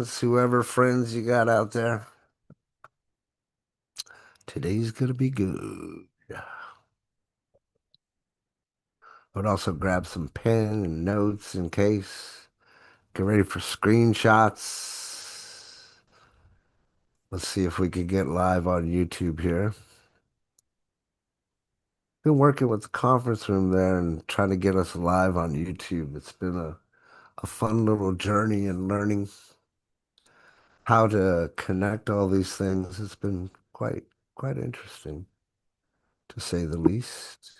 friends, whoever friends you got out there. Today's gonna be good. But also grab some pen and notes in case. Get ready for screenshots. Let's see if we can get live on YouTube here. Been working with the conference room there and trying to get us live on YouTube. It's been a fun little journey in learning how to connect all these things. It's been quite interesting, to say the least.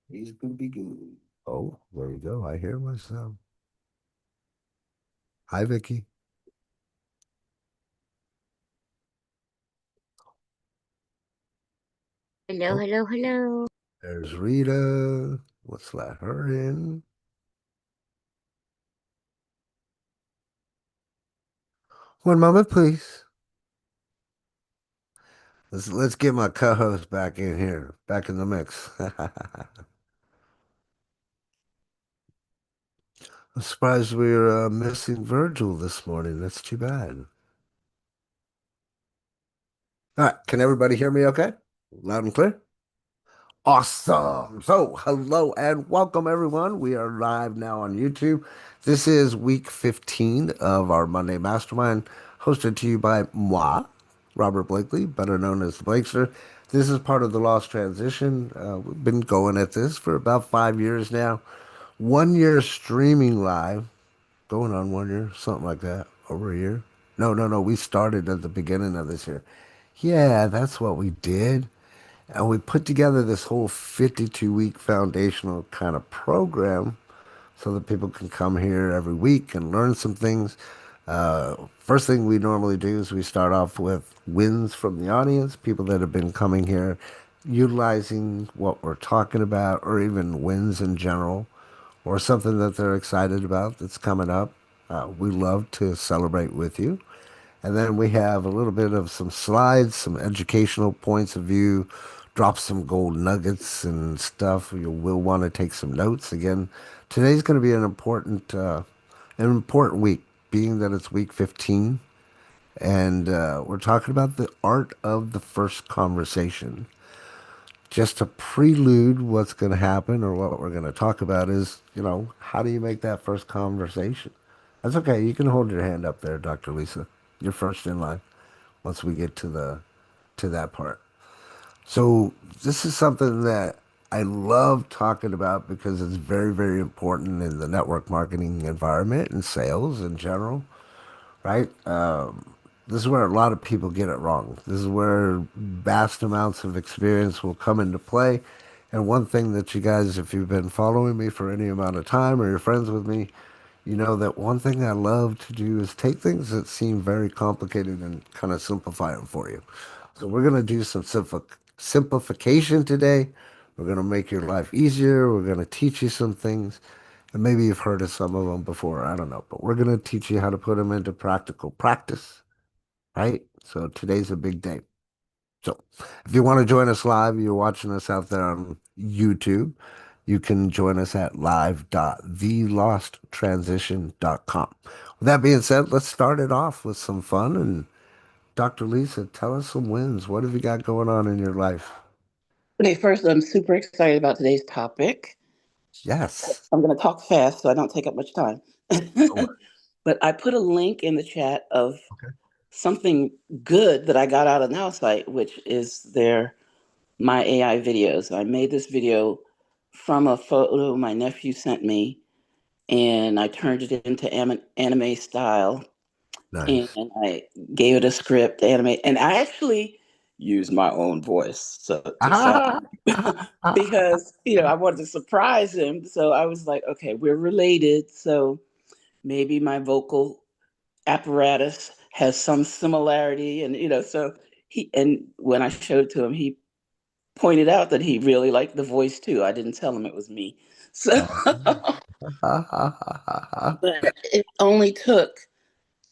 He's gonna be good. Oh, there you go. I hear myself. Hi, Vicky. Hello, Oh, hello, hello. there's Rita. Let's let her in. One moment, please. Let's get my co-host back in here, back in the mix. I'm surprised we're missing Virgil this morning. That's too bad. All right, can everybody hear me okay? Loud and clear? Awesome. So, hello and welcome, everyone. We are live now on YouTube. This is week 15 of our Monday Mastermind, hosted to you by moi, Robert Blakely, better known as the Blakester. This is part of the Lost Transition. We've been going at this for about 5 years now. 1 year streaming live, going on 1 year, something like that, over a year. No. We started at the beginning of this year. Yeah, that's what we did. And we put together this whole 52-week foundational kind of program so that people can come here every week and learn some things. First thing we normally do is we start off with wins from the audience, people that have been coming here utilizing what we're talking about, or even wins in general, or something that they're excited about that's coming up. We love to celebrate with you. And then we have a little bit of some slides, some educational points of view, drop some gold nuggets and stuff. You will want to take some notes. Again, today's going to be an important week, being that it's week 15. And we're talking about the art of the first conversation. Just to prelude what's going to happen or what we're going to talk about is, how do you make that first conversation? That's okay. You can hold your hand up there, Dr. Lisa. You're first in line once we get to that part. So this is something that I love talking about because it's very important in the network marketing environment and sales in general, right? This is where a lot of people get it wrong. This is where vast amounts of experience will come into play. And one thing that you guys, if you've been following me for any amount of time or you're friends with me, you know that one thing I love to do is take things that seem very complicated and kind of simplify them for you. So we're going to do some simplification today. We're going to make your life easier. We're going to teach you some things. And maybe you've heard of some of them before. I don't know. But we're going to teach you how to put them into practical practice, right? So today's a big day. So if you want to join us live, you're watching us out there on YouTube, you can join us at live.thelosttransition.com. With that being said, let's start it off with some fun. And Dr. Lisa, tell us some wins. What have you got going on in your life? Okay, first, I'm super excited about today's topic. Yes. I'm going to talk fast so I don't take up much time. No worries. But I put a link in the chat of Okay. something good that I got out of Now site, which is their My AI videos. I made this video from a photo my nephew sent me, and I turned it into anime style, and Nice. I gave it a script, animate, and I actually used my own voice so to sound Ah, because I wanted to surprise him. So I was like, okay, we're related, so maybe my vocal apparatus has some similarity, and so he and when I showed it to him, he pointed out that he really liked the voice too. I didn't tell him it was me. So but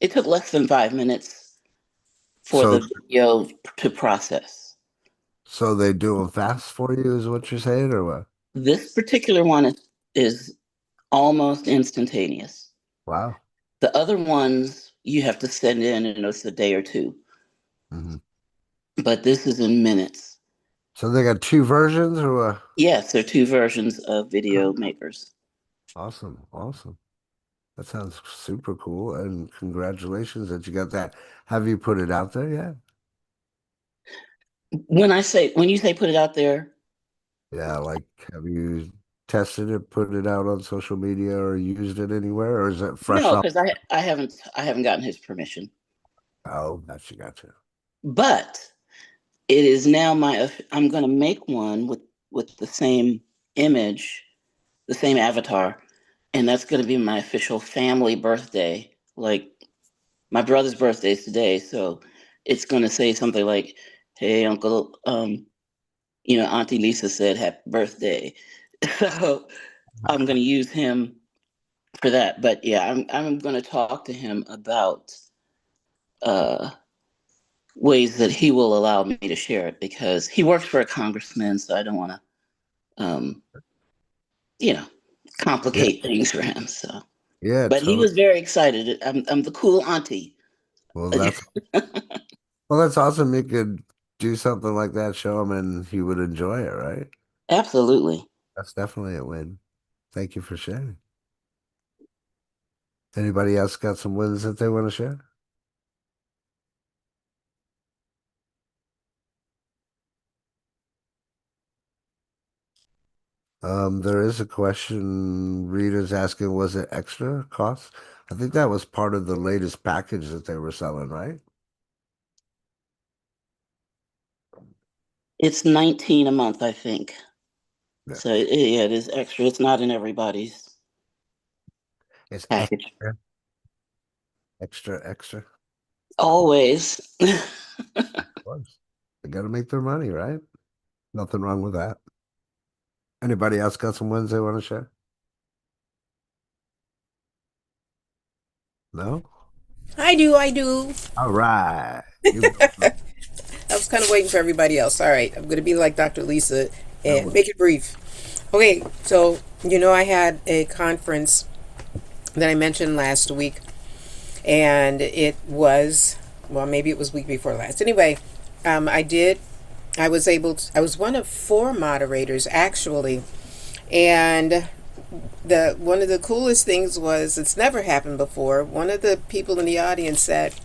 it took less than 5 minutes for So, the video to process. so they do them fast for you, is what you're saying, or what? This particular one is almost instantaneous. Wow. The other ones you have to send in, and it's a day or two. Hmm. But this is in minutes. So they got two versions or what? Yes, there are two versions of video Oh, makers. awesome. Awesome. That sounds super cool. And congratulations that you got that. Have you put it out there yet? When you say put it out there, Yeah, like have you tested it, put it out on social media or used it anywhere, or is it fresh no, off? because I haven't gotten his permission. Oh, gotcha, gotcha. But it is now my. I'm going to make one with the same image, the same avatar, and that's going to be my official family birthday. Like my brother's birthday is today, so it's going to say something like, "Hey, Uncle, Auntie Lisa said happy birthday." So I'm going to use him for that. But yeah, I'm going to talk to him about uh, ways that he will allow me to share it because he works for a congressman, so I don't want to, you know, Yeah, complicate things for him. So, yeah, but he totally. was very excited. I'm the cool auntie. Well, that's awesome. You could do something like that, show him, and he would enjoy it, right? Absolutely. That's definitely a win. Thank you for sharing. Anybody else got some wins that they want to share? There is a question Rita's asking, was it extra cost? I think that was part of the latest package that they were selling, right? It's 19 a month, I think. Yeah. So yeah, it is extra. It's not in everybody's It's package. extra, extra, extra. Always. Of course. They got to make their money, right? Nothing wrong with that. Anybody else got some wins they want to share? No? I do, I do. All right. You go first. I was kind of waiting for everybody else. All right, I'm going to be like Dr. Lisa No and way. make it brief. Okay, so I had a conference that I mentioned last week, and it was, well, maybe it was week before last. Anyway, I did. I was one of four moderators actually, and the one of the coolest things was it's never happened before. One of the people in the audience said,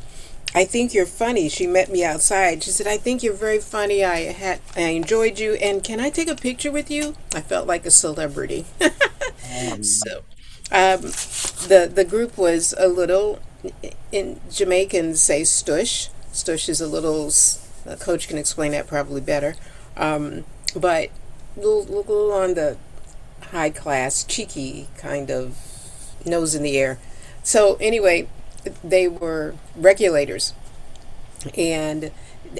I think you're funny. She met me outside. She said, I think you're very funny. I enjoyed you, and can I take a picture with you? I felt like a celebrity. Um, So um, the group was a little, in Jamaicans say stush. Stush is a little, a coach can explain that probably better. But little on the high class, cheeky kind of nose in the air. So anyway, they were regulators and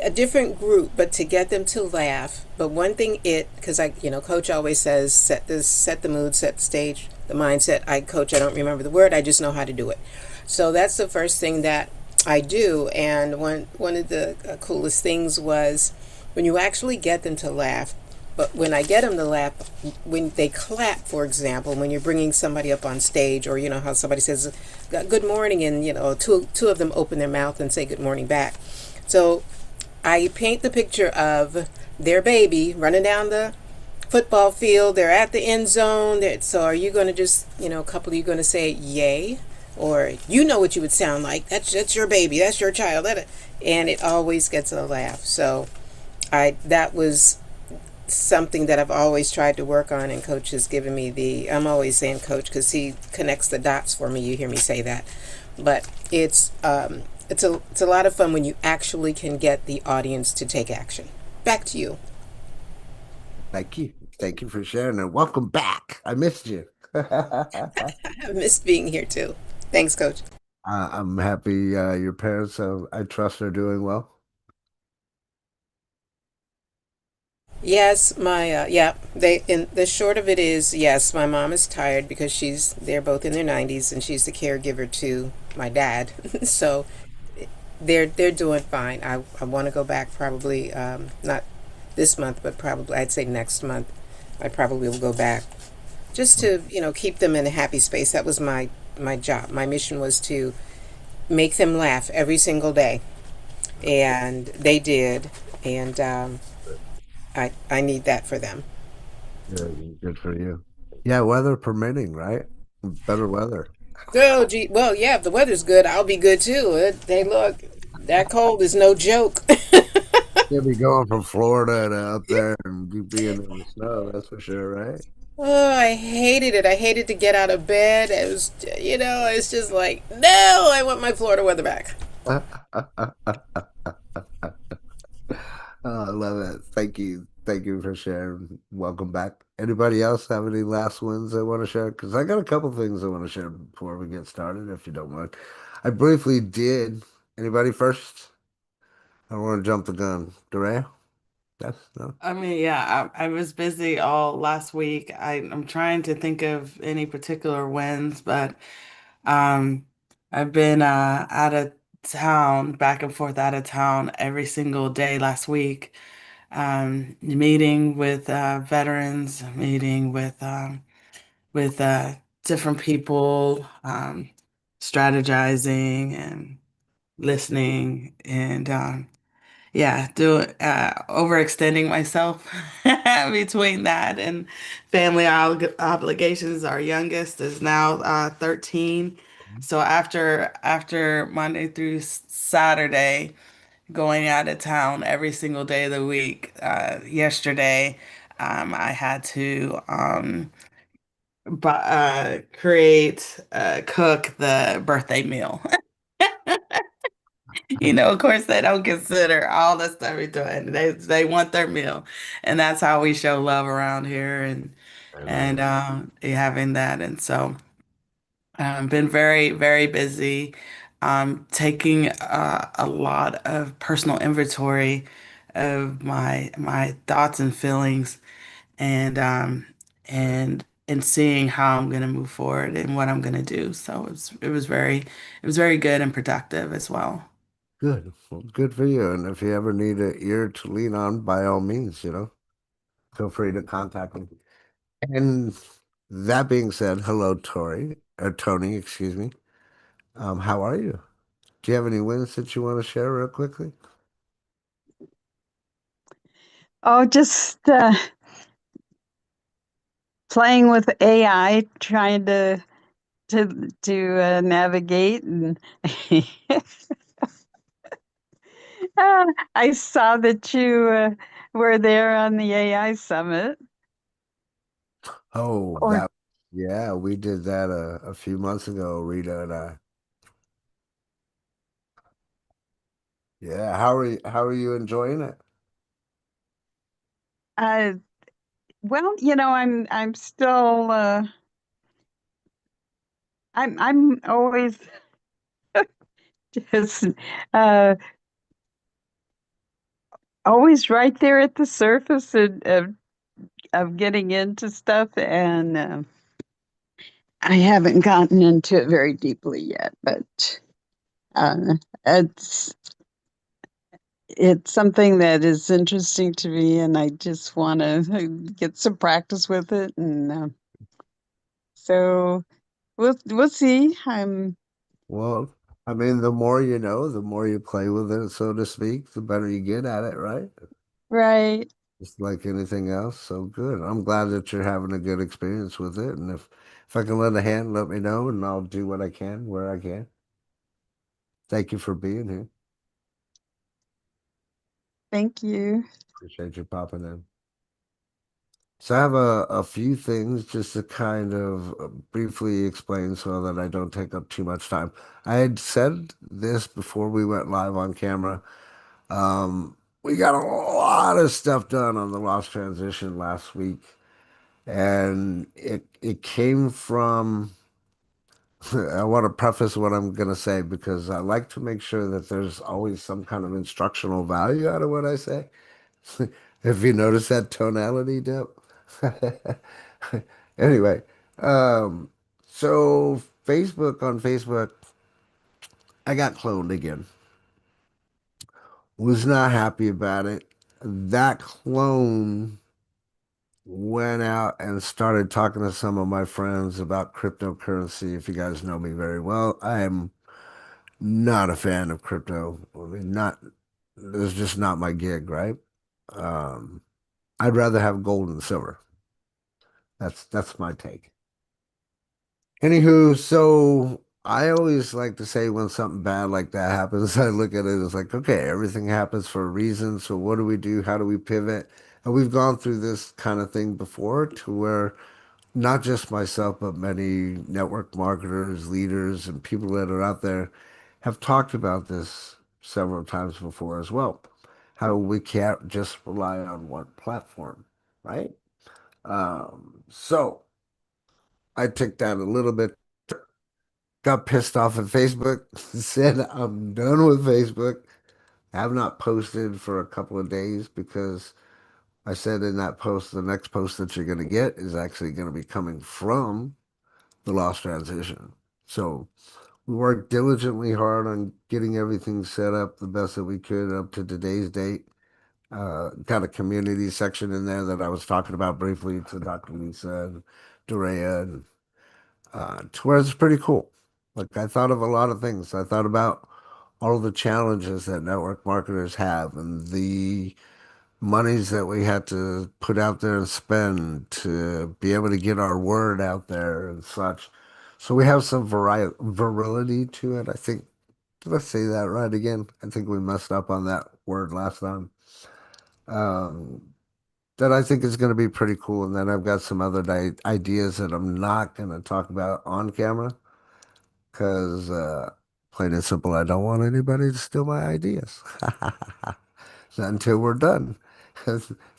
a different group, but to get them to laugh. But one thing, because coach always says set the mood, set the stage, the mindset. Coach, I don't remember the word, I just know how to do it. So that's the first thing that I do. And one of the coolest things was when you actually get them to laugh. But when I get them to laugh, when they clap, for example, when you're bringing somebody up on stage, or how somebody says good morning, and two of them open their mouth and say good morning back. So I paint the picture of their baby running down the football field. They're at the end zone. So are you going to just, a couple of you going to say yay? Or what you would sound like. That's your baby. That's your child. And it always gets a laugh. So that was something that I've always tried to work on, and coach has given me I'm always saying coach because he connects the dots for me. You hear me say that. But it's a lot of fun when you actually can get the audience to take action. Back to you. thank you. Thank you for sharing and welcome back. I missed you. I missed being here too. Thanks, coach. I'm happy your parents, I trust, are doing well. Yes, my yeah. They in the short of it is yes. My mom is tired because they're both in their 90s and she's the caregiver to my dad. So they're doing fine. I want to go back probably not this month, but probably I'd say next month. I probably will go back just to keep them in a happy space. That was my job. My mission was to make them laugh every single day, and they did, and I need that for them. Good, good for you. Yeah, weather permitting, right? Better weather. Oh, gee, well, yeah, if the weather's good, I'll be good too. They look, that cold is no joke. You'll be going from Florida to up there and you being in the snow, that's for sure, right? Oh, I hated it. I hated to get out of bed. It was, it's just like, no, I want my Florida weather back. Oh, I love it. Thank you. Thank you for sharing. Welcome back. Anybody else have any last wins they want to share? Because I got a couple things I want to share before we get started, if you don't mind. I briefly did. Anybody first? I don't want to jump the gun. Dorea? Yes? No? I mean, yeah, I was busy all last week. I'm trying to think of any particular wins, but um, I've been out of town, back and forth out of town every single day last week. Meeting with veterans, meeting with different people, strategizing and listening, and yeah, do overextending myself between that and family obligations. Our youngest is now 13. So after Monday through Saturday, going out of town every single day of the week. Yesterday, I had to create, cook the birthday meal. Of course, they don't consider all the stuff we're doing. They want their meal, and that's how we show love around here, and Amen. having that. And so, been very very busy, taking a lot of personal inventory of my thoughts and feelings, and seeing how I'm gonna move forward and what I'm gonna do. So it was very good and productive as well. Good. Well, good for you. And if you ever need an ear to lean on, by all means, feel free to contact me. And that being said, hello, Tony, excuse me. How are you? Do you have any wins that you want to share real quickly? Oh, just playing with AI, trying to navigate, and I saw that you were there on the AI summit. Oh, Or yeah, we did that a few months ago, Rita and I. Yeah, how are you enjoying it? uh, well, I'm still I'm always just uh, always right there at the surface of getting into stuff, and I haven't gotten into it very deeply yet, but uh, it's it's something that is interesting to me, and I just want to get some practice with it, and so we'll see. I'm Well, I mean, the more you know, the more you play with it, so to speak, the better you get at it, right? right. Just like anything else. So good. I'm glad that you're having a good experience with it. And if I can lend a hand, let me know and I'll do what I can where I can. Thank you for being here. Thank you. Appreciate you popping in. So I have a few things just to kind of briefly explain so that I don't take up too much time. I had said this before we went live on camera. We got a lot of stuff done on the Lost Transition last week, and it came from. I want to preface what I'm going to say because I like to make sure that there's always some kind of instructional value out of what I say. If you notice that tonality dip. Anyway, um, so on Facebook, I got cloned again. Was not happy about it. That clone went out and started talking to some of my friends about cryptocurrency. If you guys know me very well, I am Not a fan of crypto. I mean, not, it's just not my gig, right? Um, I'd rather have gold and silver. That's my take. Anywho, so I always like to say when something bad like that happens, I look at it as like, okay, everything happens for a reason. So what do we do? How do we pivot? And we've gone through this kind of thing before to where not just myself, but many network marketers, leaders, and people that are out there have talked about this several times before as well. How we can't just rely on one platform, right? So I took that a little bit, got pissed off at Facebook, said I'm done with Facebook. I have not posted for a couple of days because I said in that post, the next post that you're going to get is actually going to be coming from the lost transition. So we worked diligently hard on getting everything set up the best that we could up to today's date. Got a community section in there that I was talking about briefly to Dr. Lisa and Dorea, and to where it's pretty cool. Like I thought of a lot of things. I thought about all of the challenges that network marketers have and the monies that we had to put out there and spend to be able to get our word out there and such. So we have some virility to it. I think, did I say that right again? I think we messed up on that word last time. Um, that I think is going to be pretty cool. And then I've got some other ideas that I'm not going to talk about on camera because, plain and simple, I don't want anybody to steal my ideas. Until we're done.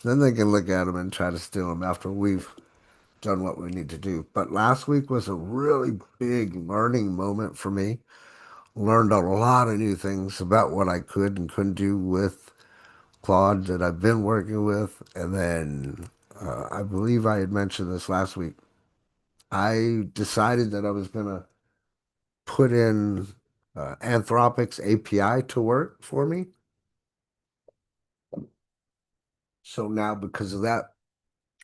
Then they can look at them and try to steal them after we've done what we need to do. But last week was a really big learning moment for me. Learned a lot of new things about what I could and couldn't do with Claude that I've been working with. And then I believe I had mentioned this last week. I decided that I was going to put in Anthropic's API to work for me. So now, because of that,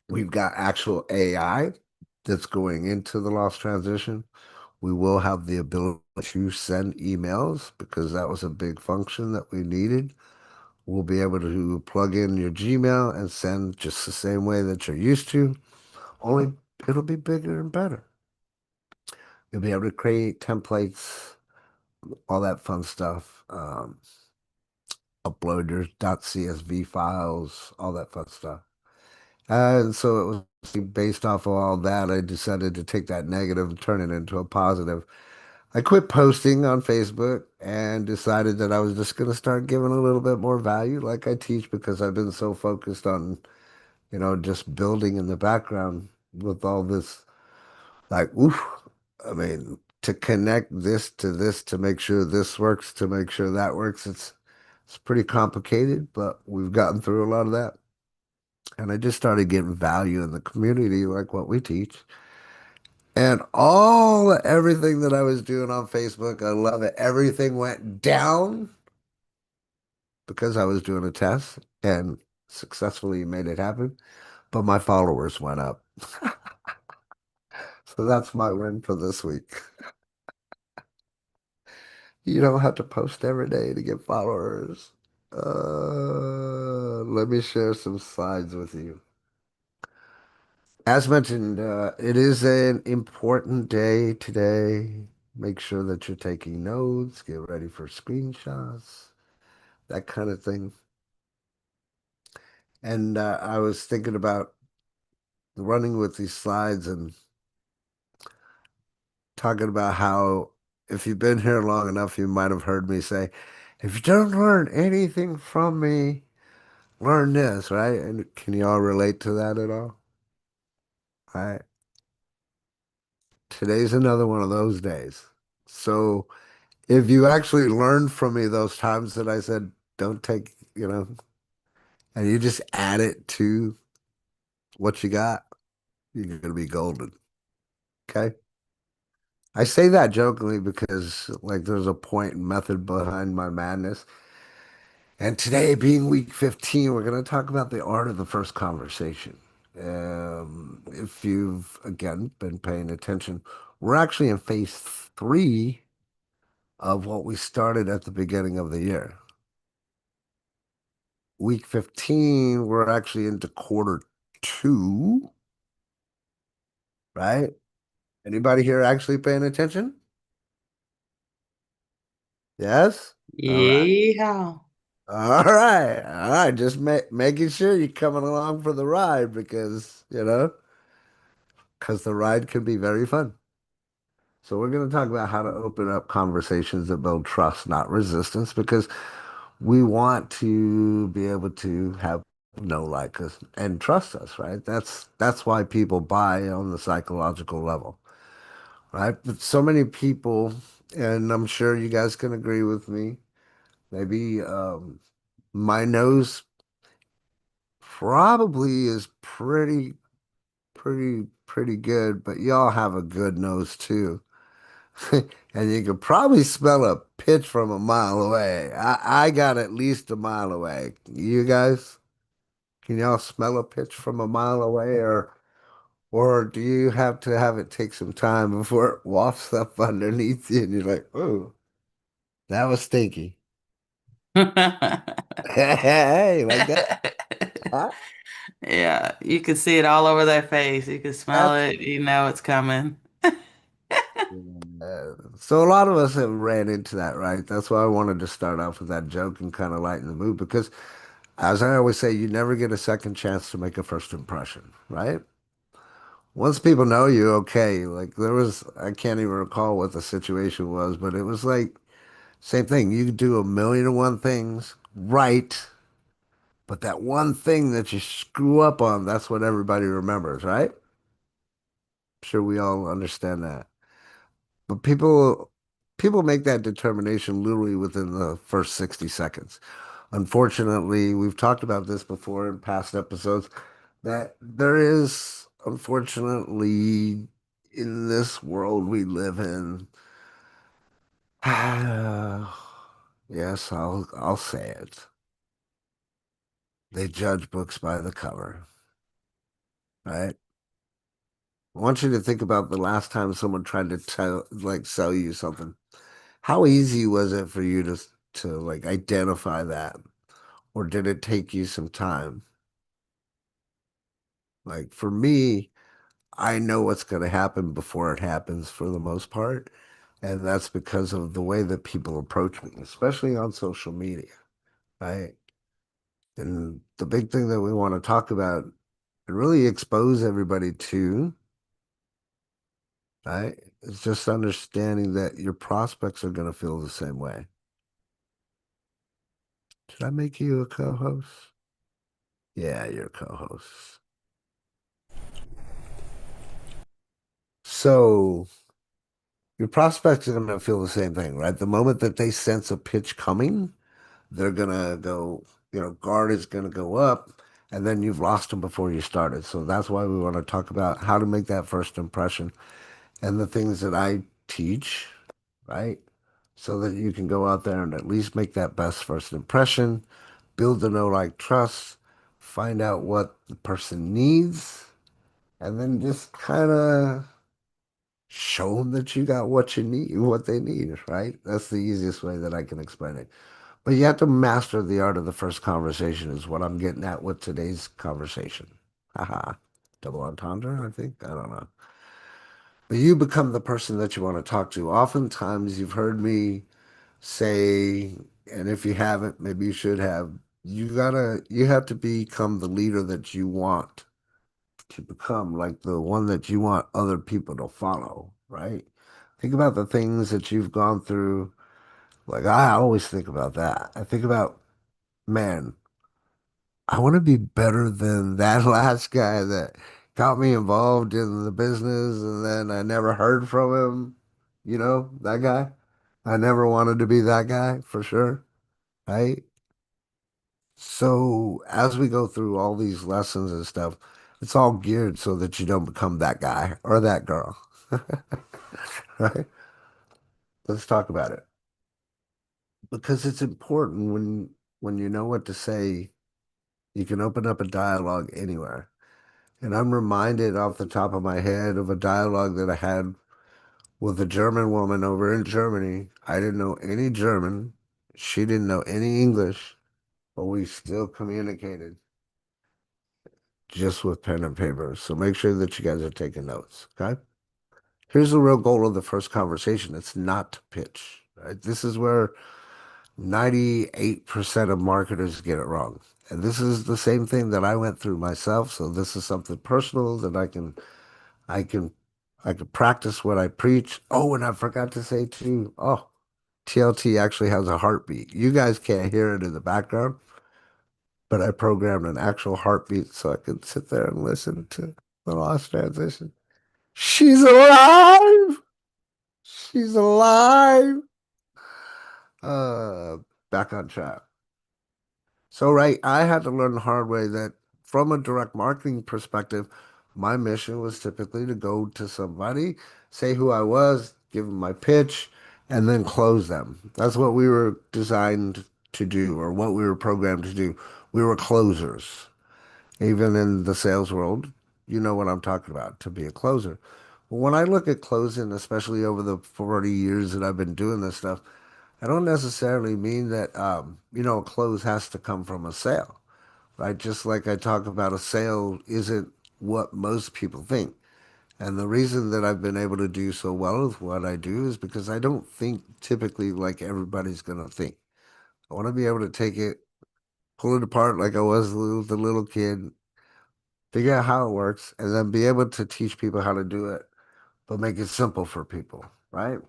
we've got actual AI that's going into the lost transition. We will have the ability to send emails because that was a big function that we needed. We'll be able to plug in your Gmail and send just the same way that you're used to, only it'll be bigger and better. You'll be able to create templates, all that fun stuff, upload your .csv files, all that fun stuff. And so it was based off of all that, I decided to take that negative and turn it into a positive. I quit posting on Facebook and decided that I was just going to start giving a little bit more value like I teach because I've been so focused on, just building in the background with all this, like, oof, I mean, to connect this to this to make sure this works, to make sure that works, it's pretty complicated, but we've gotten through a lot of that. And I just started getting value in the community, like what we teach. And everything that I was doing on Facebook, I love it. Everything went down because I was doing a test and successfully made it happen. But my followers went up. So that's my win for this week. You don't have to post every day to get followers. Let me share some slides with you. As mentioned, it is an important day today. Make sure that you're taking notes, get ready for screenshots, that kind of thing. And I was thinking about running with these slides and talking about how if you've been here long enough, you might have heard me say, if you don't learn anything from me, learn this, right? And can you all relate to that at all? All right. Today's another one of those days. So if you actually learned from me those times that I said, don't take, and you just add it to what you got, you're going to be golden. Okay. I say that jokingly because, like, there's a point and method behind my madness. And today, being week 15, we're going to talk about the art of the first conversation. If you've, again, been paying attention, we're actually in phase 3 of what we started at the beginning of the year. Week 15, we're actually into quarter two, right? Anybody here actually paying attention? Yes? All right. Yeah. All right. All right. Just making sure you're coming along for the ride because, because the ride can be very fun. So we're going to talk about how to open up conversations that build trust, not resistance, because we want to be able to have know, like us, and trust us, right? That's why people buy on the psychological level, right? But so many people, and I'm sure you guys can agree with me, maybe my nose probably is pretty good, but y'all have a good nose too. And you can probably smell a pitch from a mile away. I got at least a mile away. You guys, can y'all smell a pitch from a mile away, or do you have to have it take some time before it wafts up underneath you and you're like, oh, that was stinky. Hey, like that? Huh? Yeah, you can see it all over their face. You can smell That's it. You know it's coming. so a lot of us have ran into that, right? That's why I wanted to start off with that joke and kind of lighten the mood because, as I always say, you never get a second chance to make a first impression, right? Once people know you, okay. Like there was, I can't even recall what the situation was, but it was like same thing. You could do a million and one things right, but that one thing that you screw up on, that's what everybody remembers, right? Sure, we all understand that. But people make that determination literally within the first 60 seconds. Unfortunately, we've talked about this before in past episodes that there is unfortunately in this world we live in. Yes, I'll say it. They judge books by the cover, right? I want you to think about the last time someone tried to sell you something. How easy was it for you to like identify that? Or did it take you some time? Like for me, I know what's going to happen before it happens for the most part. And that's because of the way that people approach me, especially on social media, right? And the big thing that we want to talk about and really expose everybody to, right? Is just understanding that your prospects are going to feel the same way. Should I make you a co-host? Yeah, you're a co-host. So your prospects are going to feel the same thing, right? The moment that they sense a pitch coming, they're going to go, guard is going to go up, and then you've lost them before you started. So that's why we want to talk about how to make that first impression and the things that I teach, right? So that you can go out there and at least make that best first impression, build the know, like, trust, find out what the person needs, and then just kind of show them that you got what you need, what they need, right? That's the easiest way that I can explain it. But you have to master the art of the first conversation, is what I'm getting at with today's conversation. Haha. Double entendre, I think. I don't know. But you become the person that you want to talk to. Oftentimes, you've heard me say, and if you haven't, maybe you should have, you have to become the leader that you want to become, like the one that you want other people to follow, right? Think about the things that you've gone through. Like I always think about that. I think about, man, I want to be better than that last guy that got me involved in the business and then I never heard from him. That guy. I never wanted to be that guy for sure, right? So as we go through all these lessons and stuff, it's all geared so that you don't become that guy or that girl, right? Let's talk about it because it's important when you know what to say, you can open up a dialogue anywhere. And I'm reminded off the top of my head of a dialogue that I had with a German woman over in Germany. I didn't know any German. She didn't know any English, but we still communicated just with pen and paper. So make sure that you guys are taking notes, okay? Here's the real goal of the first conversation. It's not to pitch, right? This is where 98% of marketers get it wrong. And this is the same thing that I went through myself. So this is something personal that I can, I can practice what I preach. Oh, and I forgot to say too, oh, TLT actually has a heartbeat. You guys can't hear it in the background, but I programmed an actual heartbeat so I could sit there and listen to the lost transition. She's alive! She's alive! Uh, Back on track. So, right, I had to learn the hard way that from a direct marketing perspective, my mission was typically to go to somebody, say who I was, give them my pitch, and then close them. That's what we were designed to do, or what we were programmed to do. We were closers. Even in the sales world, you know what I'm talking about, to be a closer. When I look at closing, especially over the 40 years that I've been doing this stuff, I don't necessarily mean that, a close has to come from a sale, right? Just like I talk about, a sale isn't what most people think. And the reason that I've been able to do so well with what I do is because I don't think typically like everybody's going to think. I want to be able to take it, pull it apart like I was the little kid, figure out how it works, and then be able to teach people how to do it, but make it simple for people, right?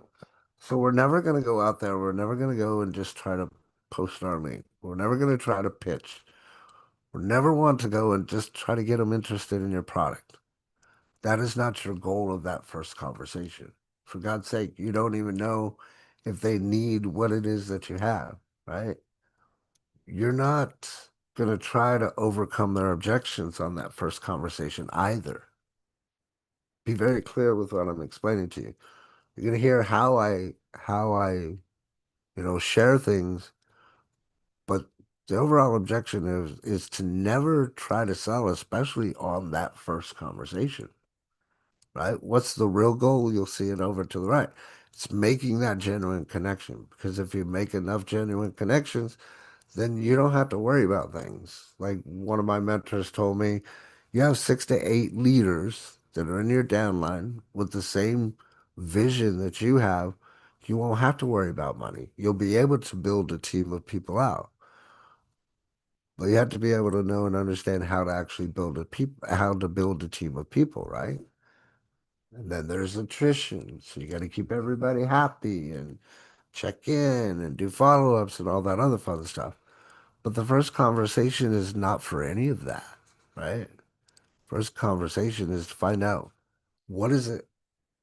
So we're never going to go out there. We're never going to go and just try to post our link. We're never going to try to pitch. We never want to go and just try to get them interested in your product. That is not your goal of that first conversation. For God's sake, you don't even know if they need what it is that you have, right? You're not going to try to overcome their objections on that first conversation either. Be very clear with what I'm explaining to you. You're going to hear how I share things, but the overall objection is to never try to sell, especially on that first conversation, right? What's the real goal? You'll see it over to the right. It's making that genuine connection, because if you make enough genuine connections, then you don't have to worry about things. Like one of my mentors told me, you have 6 to 8 leaders that are in your downline with the same vision that you have. You won't have to worry about money. You'll be able to build a team of people out. But you have to be able to know and understand how to actually how to build a team of people, right? And then there's attrition. So you got to keep everybody happy and check in and do follow-ups and all that other fun stuff. But the first conversation is not for any of that, right? First conversation is to find out what is it,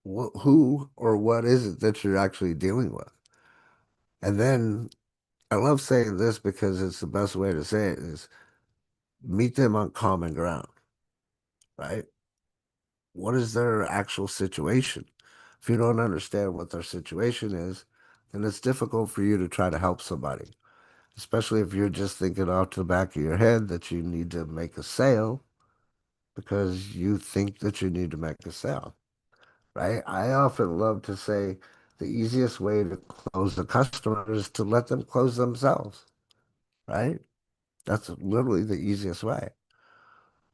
who or what is it that you're actually dealing with. And then I love saying this because it's the best way to say it is meet them on common ground, right? What is their actual situation? If you don't understand what their situation is, then it's difficult for you to try to help somebody, especially if you're just thinking off to the back of your head that you need to make a sale because you think that you need to make a sale, right? I often love to say the easiest way to close a customer is to let them close themselves, right? That's literally the easiest way.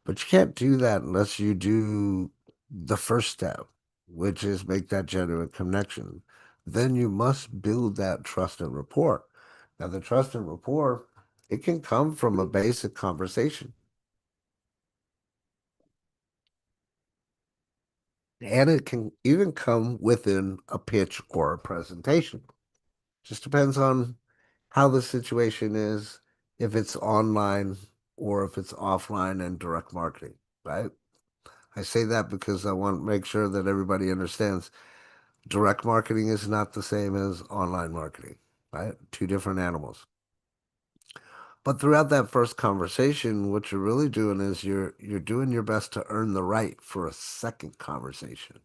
But you can't do that unless you do the first step, which is make that genuine connection. Then you must build that trust and rapport. Now, the trust and rapport, it can come from a basic conversation, and it can even come within a pitch or a presentation. Just depends on how the situation is, if it's online or if it's offline and direct marketing, right? I say that because I want to make sure that everybody understands direct marketing is not the same as online marketing, right? Two different animals. But throughout that first conversation, what you're really doing is you're doing your best to earn the right for a second conversation,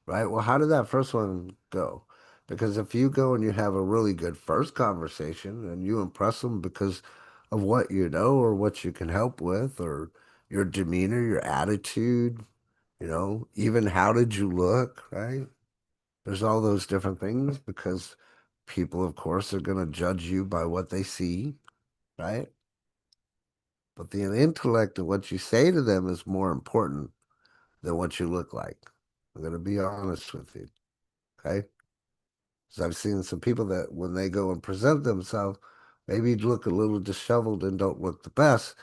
right? Well, how did that first one go? Because if you go and you have a really good first conversation and you impress them because of what you know or what you can help with or your demeanor, your attitude, even how did you look, right? There's all those different things because people, of course, are going to judge you by what they see, right? But the intellect of what you say to them is more important than what you look like. I'm going to be honest with you, okay? Because I've seen some people that when they go and present themselves, maybe look a little disheveled and don't look the best,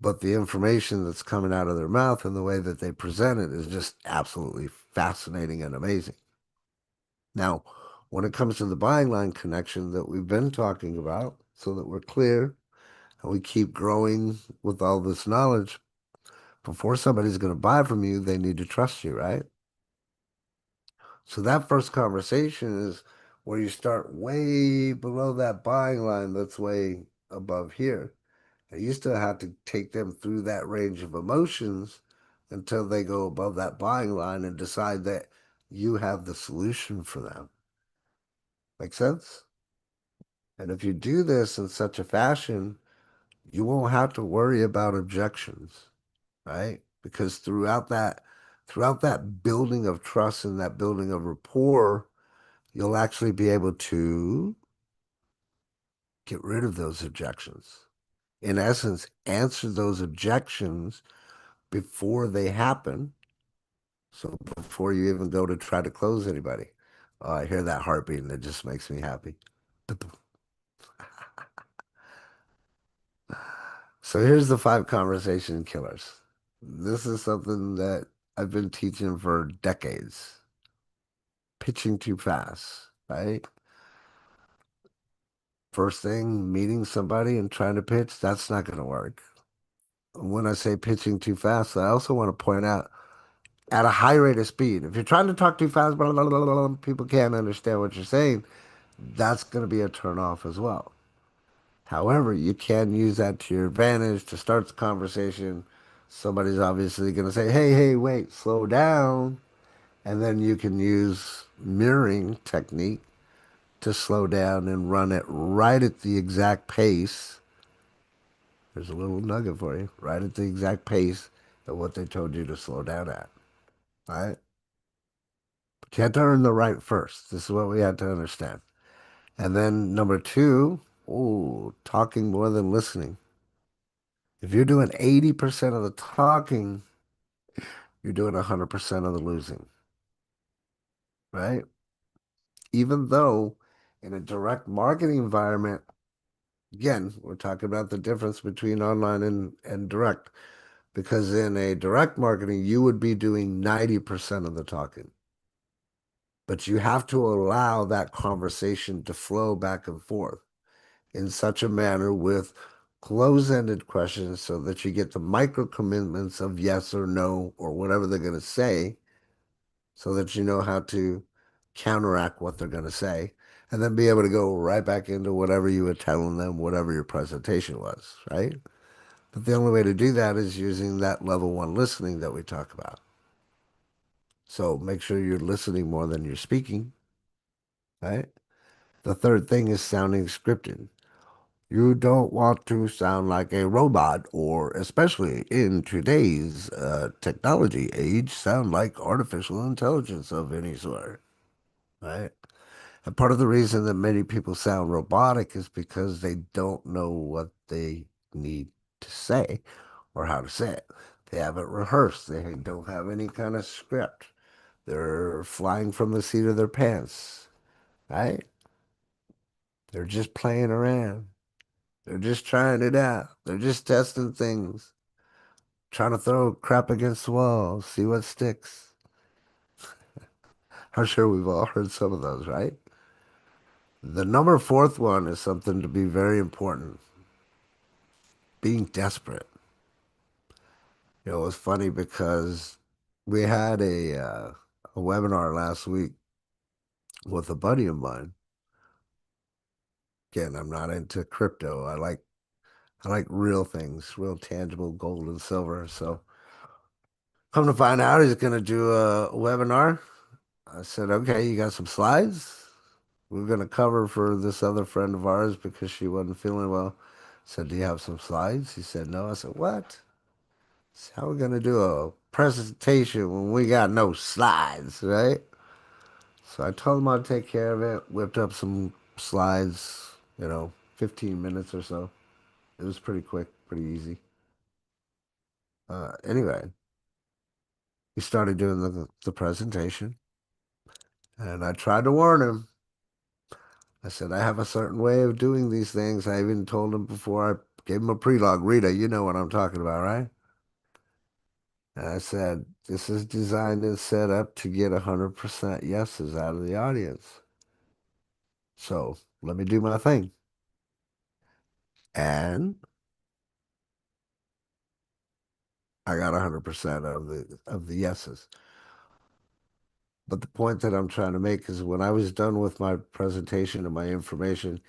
but the information that's coming out of their mouth and the way that they present it is just absolutely fascinating and amazing. Now, when it comes to the buying line connection that we've been talking about, so that we're clear and we keep growing with all this knowledge, before somebody's going to buy from you, they need to trust you, right? So that first conversation is where you start way below that buying line that's way above here. And you still have to take them through that range of emotions until they go above that buying line and decide that you have the solution for them. Make sense? And if you do this in such a fashion, you won't have to worry about objections, right? Because throughout that building of trust and that building of rapport, you'll actually be able to get rid of those objections. In essence, answer those objections before they happen. So before you even go to try to close anybody. Oh, I hear that heartbeat and it just makes me happy. So here's the 5 conversation killers. This is something that I've been teaching for decades. Pitching too fast, right? First thing, meeting somebody and trying to pitch, that's not going to work. When I say pitching too fast, I also want to point out at a high rate of speed. If you're trying to talk too fast, blah, blah, blah, blah, people can't understand what you're saying. That's going to be a turn off as well. However, you can use that to your advantage to start the conversation. Somebody's obviously going to say, hey, hey, wait, slow down. And then you can use mirroring technique to slow down and run it right at the exact pace. There's a little nugget for you, right at the exact pace of what they told you to slow down at. All right. But you have to earn the right first. This is what we have to understand. And then number two, oh, talking more than listening. If you're doing 80% of the talking, you're doing 100% of the losing, right? Even though in a direct marketing environment, again, we're talking about the difference between online and direct, because in a direct marketing, you would be doing 90% of the talking. But you have to allow that conversation to flow back and forth in such a manner with close-ended questions so that you get the micro commitments of yes or no or whatever they're going to say so that you know how to counteract what they're going to say and then be able to go right back into whatever you were telling them, whatever your presentation was, right? But the only way to do that is using that level one listening that we talk about. So make sure you're listening more than you're speaking, right? The third thing is sounding scripted. You don't want to sound like a robot, or especially in today's technology age, sound like artificial intelligence of any sort, right? And part of the reason that many people sound robotic is because they don't know what they need to say or how to say it. They haven't rehearsed. They don't have any kind of script. They're flying from the seat of their pants, right? They're just playing around. They're just trying it out. They're just testing things, trying to throw crap against the wall, see what sticks. I'm sure we've all heard some of those, right? The number fourth one is something to be very important. Being desperate. It was funny because we had a webinar last week with a buddy of mine. Again, I'm not into crypto. I like real things, real tangible gold and silver. So come to find out, he's going to do a webinar. I said, okay, you got some slides? We're going to cover for this other friend of ours because she wasn't feeling well. I said, do you have some slides? He said, no. I said, what? So how are we going to do a presentation when we got no slides, right? So I told him I'd take care of it, whipped up some slides, 15 minutes or so. It was pretty quick, pretty easy. Anyway, he started doing the presentation, and I tried to warn him. I said, I have a certain way of doing these things. I even told him before I gave him a prelogue. Rita, you know what I'm talking about, right? And I said, this is designed and set up to get 100% yeses out of the audience. So let me do my thing. And I got 100% of the yeses. But the point that I'm trying to make is when I was done with my presentation and my information,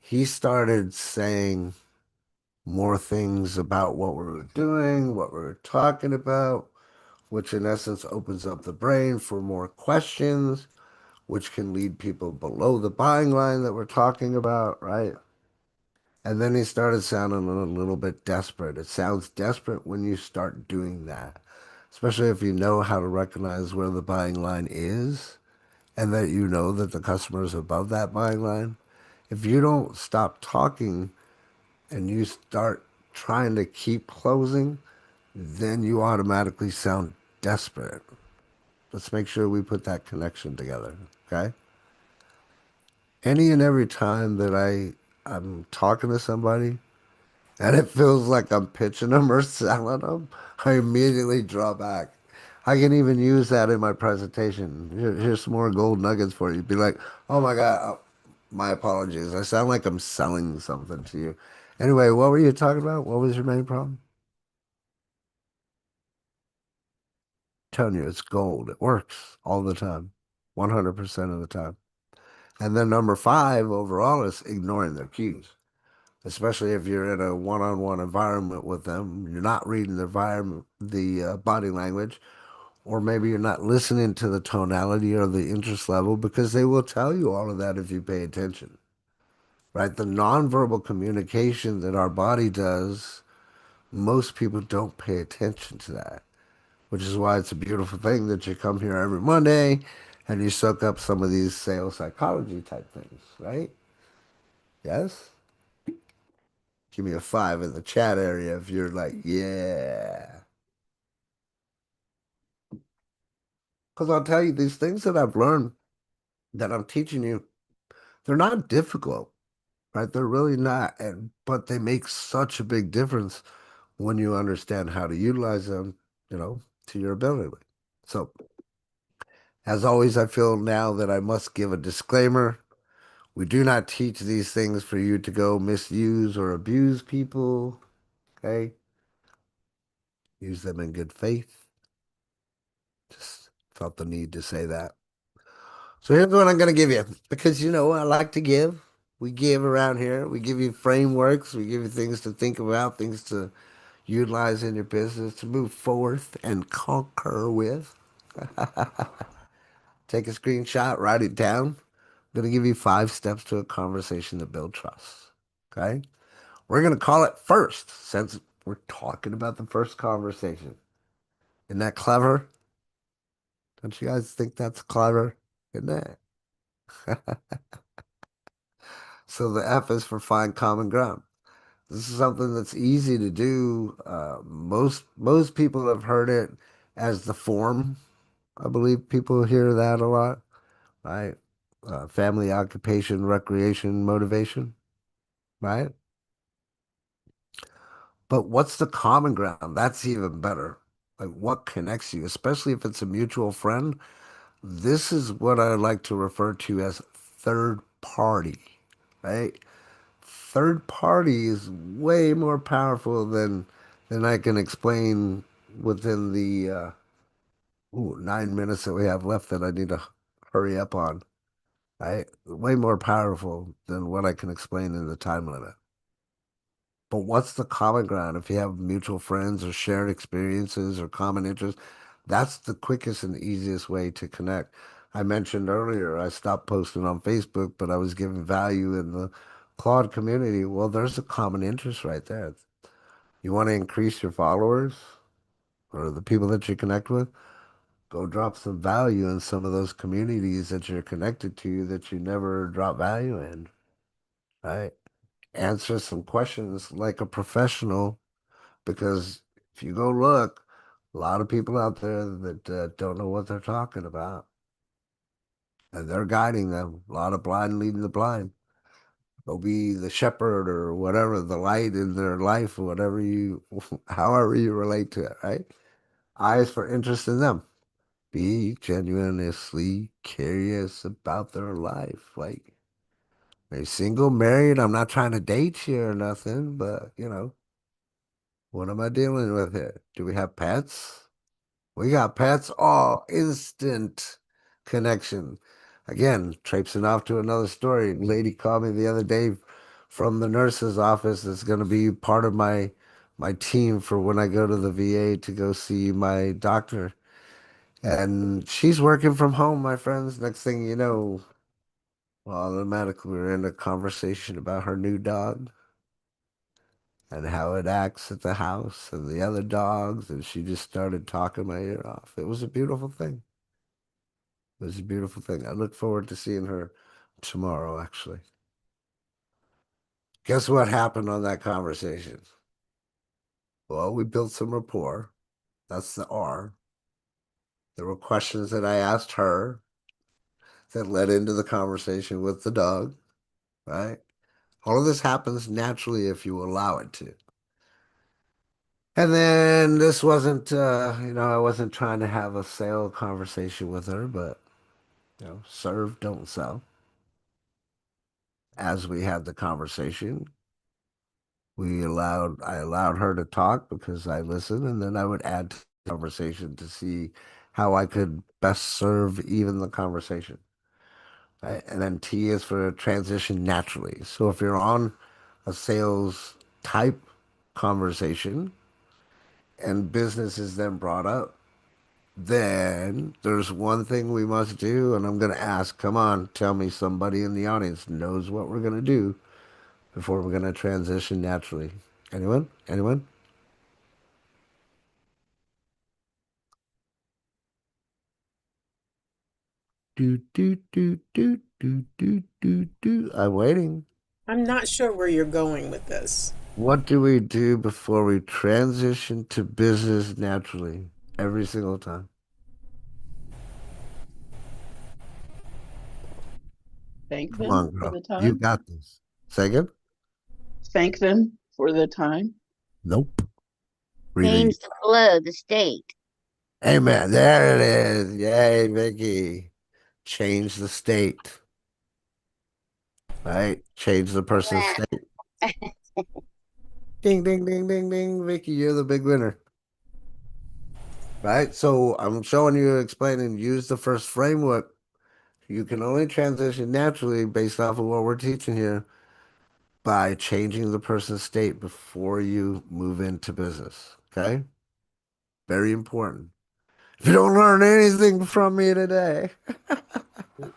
he started saying more things about what we were doing, what we were talking about, which in essence opens up the brain for more questions, which can lead people below the buying line that we're talking about, right? And then he started sounding a little bit desperate. It sounds desperate when you start doing that, especially if you know how to recognize where the buying line is and that you know that the customer is above that buying line. If you don't stop talking and you start trying to keep closing, then you automatically sound desperate. Let's make sure we put that connection together, okay? Any and every time that I'm talking to somebody and it feels like I'm pitching them or selling them, I immediately draw back. I can even use that in my presentation. Here's some more gold nuggets for you. Be like, oh my God, my apologies. I sound like I'm selling something to you. Anyway, what were you talking about? What was your main problem? Telling you, it's gold. It works all the time, 100% of the time. And then number five overall is ignoring their cues, especially if you're in a one-on-one environment with them. You're not reading the environment, the body language, or maybe you're not listening to the tonality or the interest level because they will tell you all of that if you pay attention, right? The nonverbal communication that our body does, most people don't pay attention to that, which is why it's a beautiful thing that you come here every Monday and you soak up some of these sales psychology type things, right? Yes? Give me a five in the chat area if you're like, yeah. Because I'll tell you, these things that I've learned that I'm teaching you, they're not difficult, right? They're really not. But they make such a big difference when you understand how to utilize them, to your ability. So, as always, I feel now that I must give a disclaimer. We do not teach these things for you to go misuse or abuse people, okay? Use them in good faith. Just felt the need to say that. So here's what I'm going to give you because I like to give. We give around here. We give you frameworks. We give you things to think about, things to utilize in your business to move forth and conquer with. Take a screenshot, write it down. I'm going to give you 5 steps to a conversation to build trust. Okay? We're going to call it first since we're talking about the first conversation. Isn't that clever? Don't you guys think that's clever? Isn't it? So the F is for find common ground. This is something that's easy to do. Most people have heard it as the form. I believe people hear that a lot, right? Family, occupation, recreation, motivation, right? But what's the common ground? That's even better. Like what connects you, especially if it's a mutual friend. This is what I like to refer to as third party, right? Third party is way more powerful than I can explain within the 9 minutes that we have left that I need to hurry up on. Right? Way more powerful than what I can explain in the time limit. But what's the common ground? If you have mutual friends or shared experiences or common interests, that's the quickest and easiest way to connect. I mentioned earlier, I stopped posting on Facebook, but I was giving value in the Claude community. Well, there's a common interest right there. You want to increase your followers or the people that you connect with? Go drop some value in some of those communities that you're connected to that you never drop value in, right? Answer some questions like a professional because if you go look, a lot of people out there that don't know what they're talking about and they're guiding them. A lot of blind leading the blind. Go be the shepherd or whatever, the light in their life, or whatever you, however you relate to it, right? Eyes for interest in them. Be genuinely curious about their life. Like, are you single, married? I'm not trying to date you or nothing, but what am I dealing with here? Do we have pets? We got pets. Oh, instant connection. Again, traipsing off to another story. Lady called me the other day from the nurse's office. That's going to be part of my team for when I go to the VA to go see my doctor. And she's working from home, my friends. Next thing you know, well, automatically we're in a conversation about her new dog and how it acts at the house and the other dogs. And she just started talking my ear off. It was a beautiful thing. It was a beautiful thing. I look forward to seeing her tomorrow, actually. Guess what happened on that conversation? Well, we built some rapport. That's the R. There were questions that I asked her that led into the conversation with the dog, right? All of this happens naturally if you allow it to. And then this wasn't, I wasn't trying to have a sale conversation with her, but, serve, don't sell. As we had the conversation, I allowed her to talk because I listened, and then I would add to the conversation to see how I could best serve even the conversation. Right? And then T is for transition naturally. So if you're on a sales type conversation and business is then brought up, then there's one thing we must do, and I'm going to ask, come on, tell me somebody in the audience knows what we're going to do before we're going to transition naturally. Anyone? Anyone? Do, do, do, do, do, do, do, do. I'm waiting. I'm not sure where you're going with this. What do we do before we transition to business naturally? Every single time. Thank Come them on, for girl. the You time. got this. Say again? Thank them for the time. Nope. Read Change the flow, the state. Amen. There it is. Yay, Vicky. Change the state, right? Change the person's Wow. state. Ding, ding, ding, ding, ding. Vicky, you're the big winner, right? So I'm showing you, explaining, use the first framework. You can only transition naturally based off of what we're teaching here by changing the person's state before you move into business. Okay? Very important. If you don't learn anything from me today,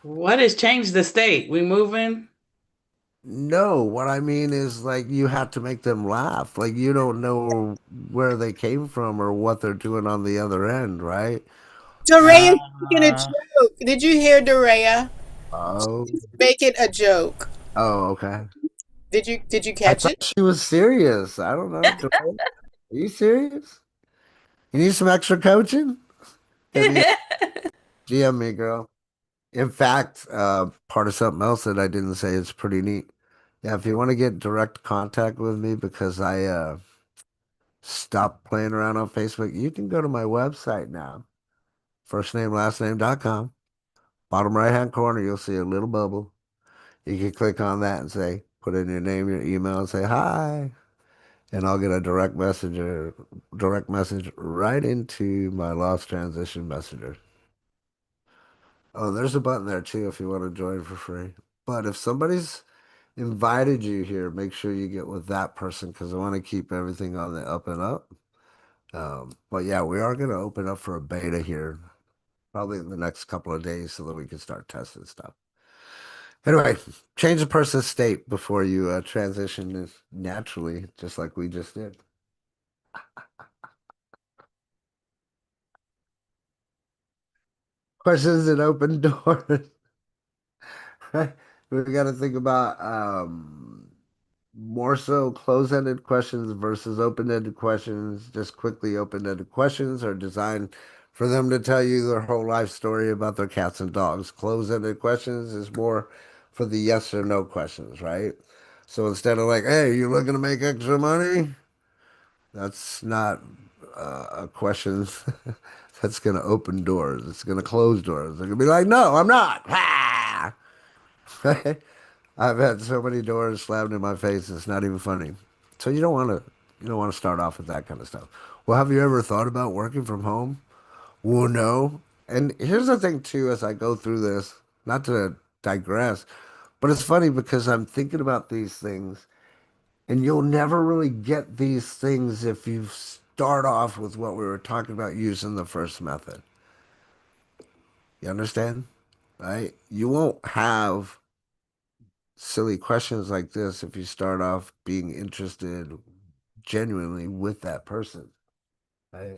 What has changed the state? We moving? no, what I mean is like you have to make them laugh. Like you don't know where they came from or what they're doing on the other end, right? Dorea's making a Uh, joke. Did you hear Dorea? Oh, Making a joke. oh, okay. Did you I catch thought it? she was serious. I don't know. Are you serious? You need some extra coaching? Hit me up. GM me, girl. In fact, part of something else that I didn't say is pretty neat. Yeah, if you want to get direct contact with me because I stopped playing around on Facebook, you can go to my website now, firstnamelastname.com. Bottom right hand corner, you'll see a little bubble. You can click on that and say, put in your name, your email, and say hi. And I'll get a direct message right into my Lost Transition Messenger. Oh, there's a button there too if you want to join for free. But if somebody's invited you here, make sure you get with that person because I want to keep everything on the up and up. But yeah, we are going to open up for a beta here probably in the next couple of days so that we can start testing stuff. Anyway, change the person's state before you transition is naturally, just like we just did. questions and open doors. Right? We got to think about more so close-ended questions versus open-ended questions. Just quickly open-ended questions are designed for them to tell you their whole life story about their cats and dogs. Close-ended questions is more for the yes or no questions, right? So instead of like, hey, you looking to make extra money? That's not a question that's going to open doors. It's going to close doors. They're going to be like, no, I'm not. Ah! I've had so many doors slammed in my face. It's not even funny. So you don't want to start off with that kind of stuff. Well, have you ever thought about working from home? Well, no. And here's the thing too, as I go through this, not to digress, but it's funny because I'm thinking about these things, and you'll never really get these things if you start off with what we were talking about using the first method. You understand? Right? You won't have silly questions like this if you start off being interested genuinely with that person. Right?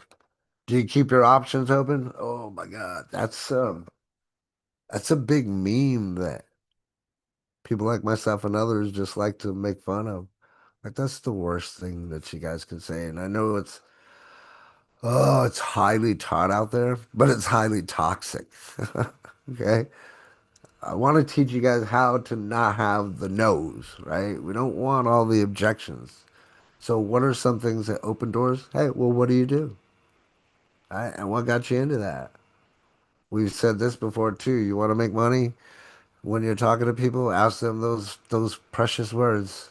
Do you keep your options open? Oh my God, that's a big meme that people like myself and others just like to make fun of. Like that's the worst thing that you guys can say. And I know it's highly taught out there, but it's highly toxic. Okay? I want to teach you guys how to not have the no's, right? We don't want all the objections. So, what are some things that open doors? Hey, well, what do you do? Right? And what got you into that? We've said this before too. You want to make money when you're talking to people, ask them those precious words.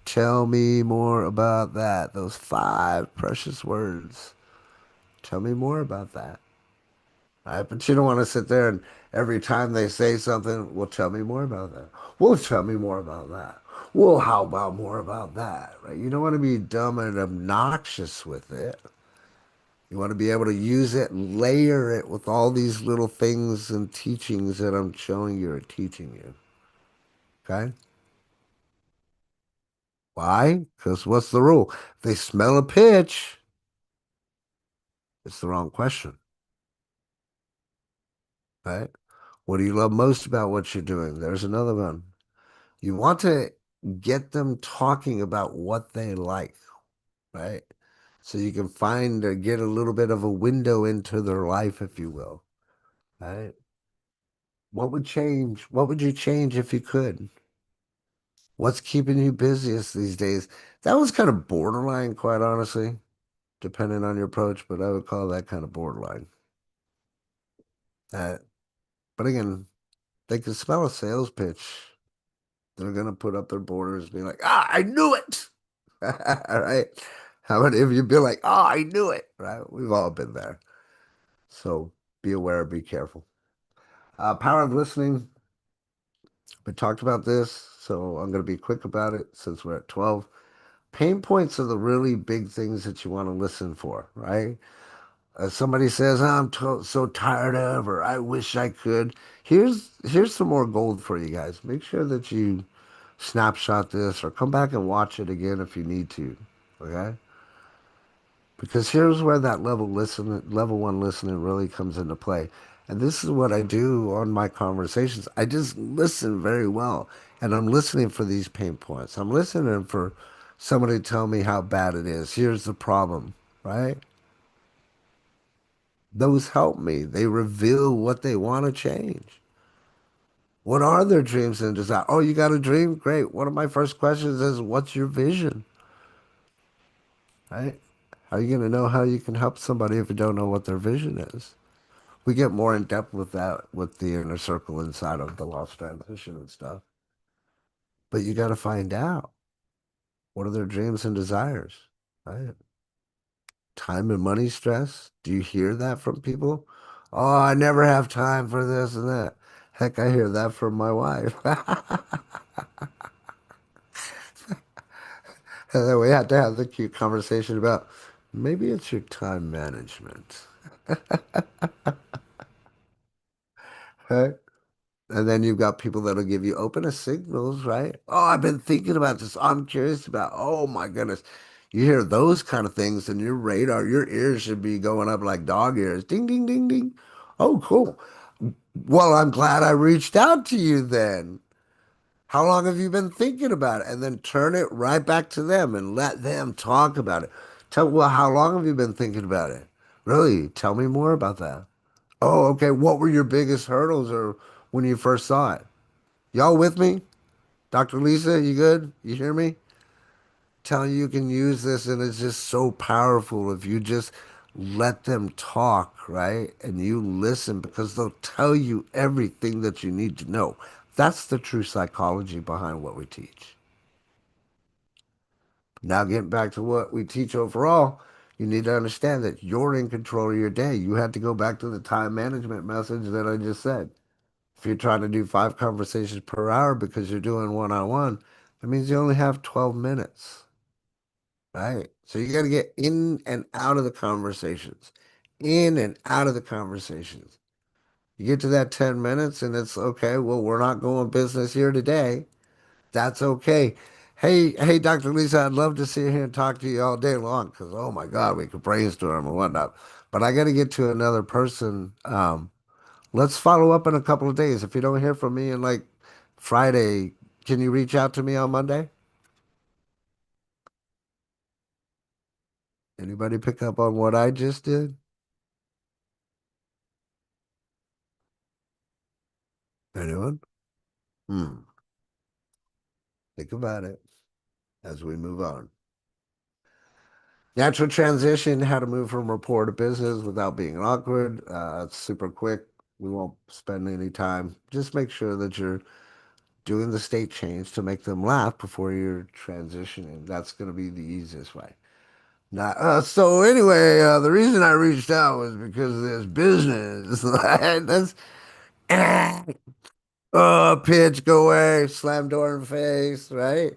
Tell me more about that. Those five precious words. Tell me more about that. Right? But you don't want to sit there and every time they say something, well, tell me more about that. Well, tell me more about that. Well, how about more about that? Right? You don't want to be dumb and obnoxious with it. You want to be able to use it and layer it with all these little things and teachings that I'm showing you or teaching you. Okay? Why? Because what's the rule? If they smell a pitch, it's the wrong question. Right? What do you love most about what you're doing? There's another one. You want to get them talking about what they like, right? So you can find or get a little bit of a window into their life, if you will, right? What would change? What would you change if you could? What's keeping you busiest these days? That was kind of borderline, quite honestly, depending on your approach, but I would call that kind of borderline. Uh, but again, they can smell a sales pitch. They're gonna put up their borders, be like, "Ah, I knew it." All right. How many of you be like, "Oh, I knew it." Right? We've all been there. So be aware, be careful. Power of listening. We talked about this, so I'm gonna be quick about it since we're at 12. Pain points are the really big things that you want to listen for, right? Somebody says, so tired of, or I wish I could. Here's some more gold for you guys. Make sure that you snapshot this or come back and watch it again if you need to. Okay? Because here's where that level one listening really comes into play. And this is what I do on my conversations. I just listen very well. And I'm listening for these pain points. I'm listening for somebody to tell me how bad it is. Here's the problem, right? Those help me. They reveal what they want to change. What are their dreams and desires? Oh, you got a dream? Great. One of my first questions is, what's your vision? Right? How are you going to know how you can help somebody if you don't know what their vision is? We get more in depth with that with the inner circle inside of the lost transition and stuff. But you got to find out what are their dreams and desires, right? Time and money stress. Do you hear that from people? Oh, I never have time for this and that. Heck, I hear that from my wife. And then we had to have the cute conversation about maybe it's your time management. Right? And then you've got people that'll give you open signals, right? Oh, I've been thinking about this. I'm curious about, oh my goodness. You hear those kind of things and your radar, your ears should be going up like dog ears. Ding, ding, ding, ding. Oh, cool. Well, I'm glad I reached out to you then. How long have you been thinking about it? And then turn it right back to them and let them talk about it. Well, how long have you been thinking about it? Really? Tell me more about that. Oh, okay. What were your biggest hurdles or when you first saw it? Y'all with me? Dr. Lisa, you good? You hear me? Telling you can use this and it's just so powerful if you just let them talk, right? And you listen because they'll tell you everything that you need to know. That's the true psychology behind what we teach. Now, getting back to what we teach overall, you need to understand that you're in control of your day. You had to go back to the time management message that I just said. If you're trying to do 5 conversations per hour because you're doing one on one, that means you only have 12 minutes, right? So you got to get in and out of the conversations, in and out of the conversations. You get to that 10 minutes and it's okay. Well, we're not going business here today. That's okay. Hey, Dr. Lisa, I'd love to sit here and talk to you all day long because, oh my God, we could brainstorm and whatnot. But I got to get to another person. Let's follow up in a couple of days. If you don't hear from me in like Friday, can you reach out to me on Monday? Anybody pick up on what I just did? Anyone? Hmm. Think about it as we move on. Natural transition, how to move from rapport to business without being awkward. It's super quick. We won't spend any time. Just make sure that you're doing the state change to make them laugh before you're transitioning. That's going to be the easiest way. Not, so anyway, the reason I reached out was because of this business. That's pitch, go away, slam door in the face, right?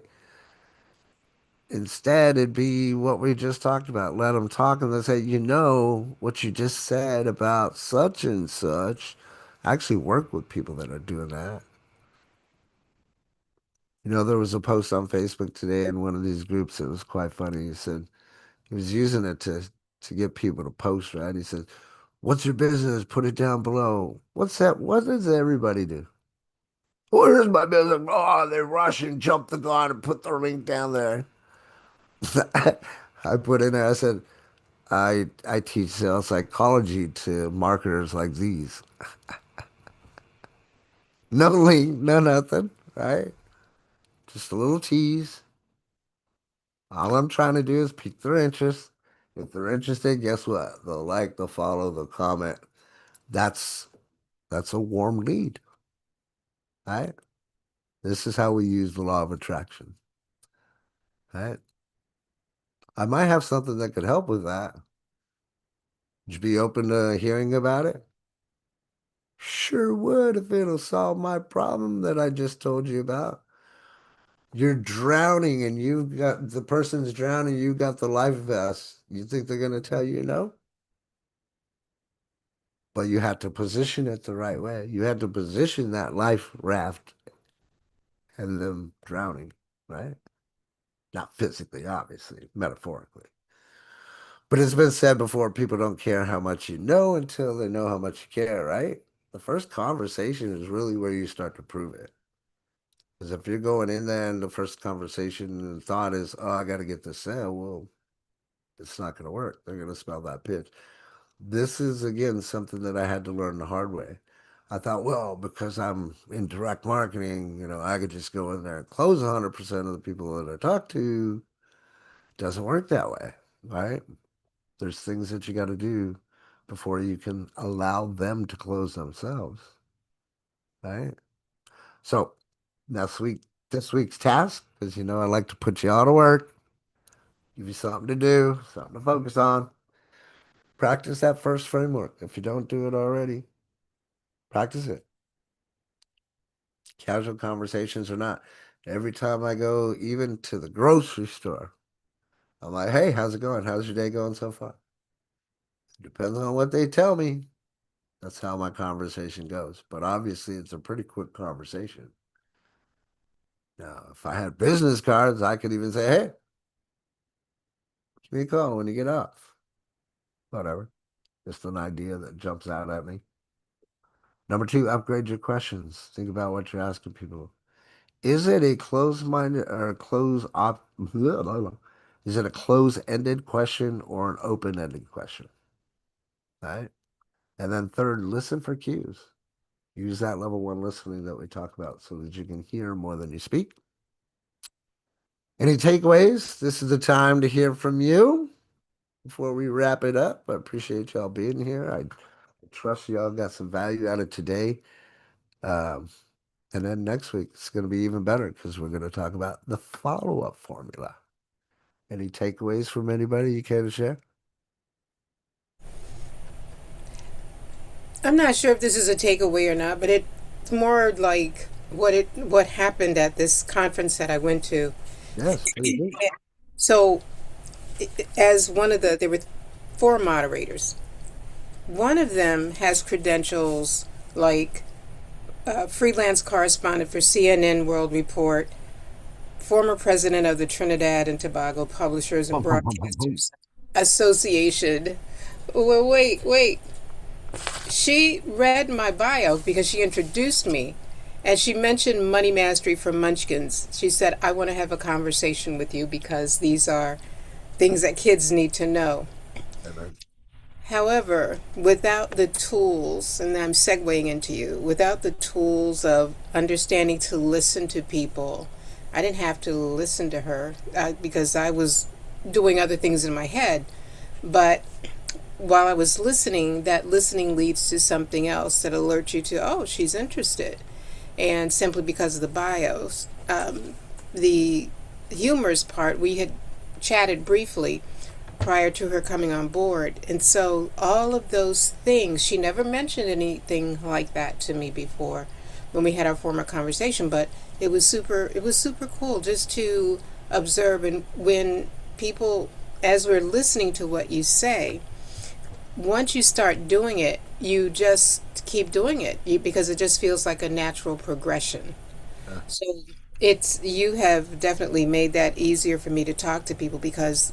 Instead, it'd be what we just talked about. Let them talk and they say, you know, what you just said about such and such. I actually work with people that are doing that. You know, there was a post on Facebook today in one of these groups that was quite funny. He said he was using it to get people to post, right? He said, what's your business? Put it down below. What's that? What does everybody do? Where's my business? Oh, they rush and jump the gun and put their link down there. I put in there, I said, I teach sales psychology to marketers like these. No link, no nothing, right? Just a little tease. All I'm trying to do is pique their interest. If they're interested, guess what? They'll like, they'll follow, they'll comment. That's that's a warm lead, right? This is how we use the law of attraction, right? I might have something that could help with that. Would you be open to hearing about it? Sure would if it'll solve my problem that I just told you about. You're drowning and you got the person's drowning, you got the life vest. You think they're going to tell you no? But you had to position it the right way. You had to position that life raft and them drowning, right? Not physically, obviously, metaphorically. But it's been said before, people don't care how much you know until they know how much you care, right? The first conversation is really where you start to prove it. Because if you're going in there and the first conversation and thought is, oh, I got to get this sale, well, it's not going to work. They're going to smell that pitch. This is, again, something that I had to learn the hard way. I thought, well, because I'm in direct marketing, I could just go in there and close 100% of the people that I talk to. Doesn't work that way, right? There's things that you got to do before you can allow them to close themselves, right? So this week's task, because I like to put you all to work, give you something to do, something to focus on. Practice that first framework. If you don't do it already, practice it. Casual conversations or not. Every time I go, even to the grocery store, I'm like, hey, how's it going? How's your day going so far? Depends on what they tell me. That's how my conversation goes. But obviously, it's a pretty quick conversation. Now, if I had business cards, I could even say, hey, give me a call when you get off. Whatever. Just an idea that jumps out at me. Number two, upgrade your questions. Think about what you're asking people. Is it a closed-minded or a close op? Is it a close-ended question or an open-ended question? Right. And then third, listen for cues. Use that level one listening that we talk about so that you can hear more than you speak. Any takeaways? This is the time to hear from you before we wrap it up. I appreciate y'all being here. I trust y'all got some value out of today. Um, and then next week it's going to be even better because we're going to talk about the follow-up formula. Any takeaways from anybody you care to share? I'm not sure if this is a takeaway or not, but it's more like what happened at this conference that I went to. Yes, please do. So, as one of there were four moderators. One of them has credentials like freelance correspondent for CNN World Report, former president of the Trinidad and Tobago Publishers and Boom, boom, boom, boom, boom. Broadcasters Association. Well, wait. She read my bio because she introduced me and she mentioned money mastery for munchkins. She said, I want to have a conversation with you because these are things that kids need to know. Amen. However, without the tools, and I'm segueing into you, without the tools of understanding to listen to people, I didn't have to listen to her because I was doing other things in my head. But while I was listening, that listening leads to something else that alerts you to, oh, she's interested. And simply because of the bios. The humorous part, we had chatted briefly prior to her coming on board. And so all of those things, she never mentioned anything like that to me before when we had our former conversation, but it was super cool just to observe. And when people, as we're listening to what you say, once you start doing it, you just keep doing it because it just feels like a natural progression. Yeah. So you have definitely made that easier for me to talk to people because,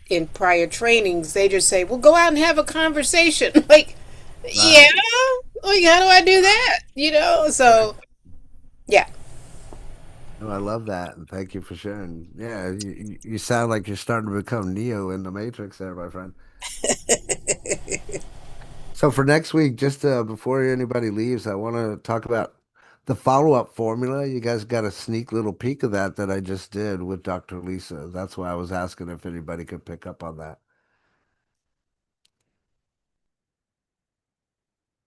in prior trainings, they just say, well, go out and have a conversation. Like, yeah, Right. like, how do I do that? Right. So, yeah. No, I love that, and thank you for sharing. Yeah, you sound like you're starting to become Neo in the Matrix there, my friend. So for next week, just before anybody leaves, I want to talk about the follow-up formula. You guys got a sneak little peek of that I just did with Dr. Lisa. That's why I was asking if anybody could pick up on that.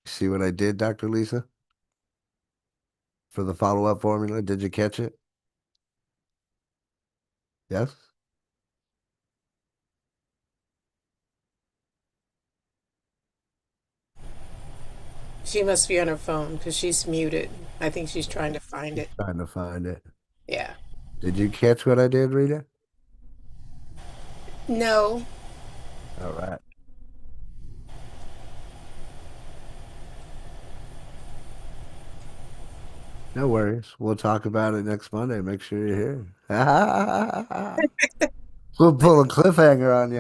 See what I did, Dr. Lisa, for the follow-up formula? Did you catch it? Yes? She must be on her phone because she's muted. I think she's trying to find She's it. trying to find it. Yeah. Did you catch what I did, Rita? No. All right. No worries. We'll talk about it next Monday. Make sure you're here. We'll pull a cliffhanger on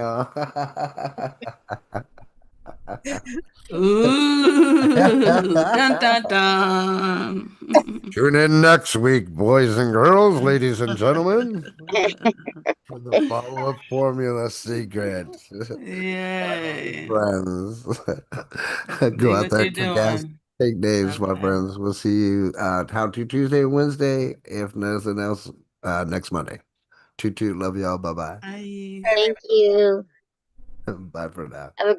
Ooh, dun y'all. dun dun. Tune in next week, boys and girls, ladies and gentlemen, for the follow-up formula secret. Bye, my Yay. friends. Go See out what there, you're kick ass, doing. take names, my Okay. friends. We'll see you How to Tuesday and Wednesday, if nothing else, next Monday. Toot toot, love y'all. Bye bye. Bye. Thank you. Bye for now. Have a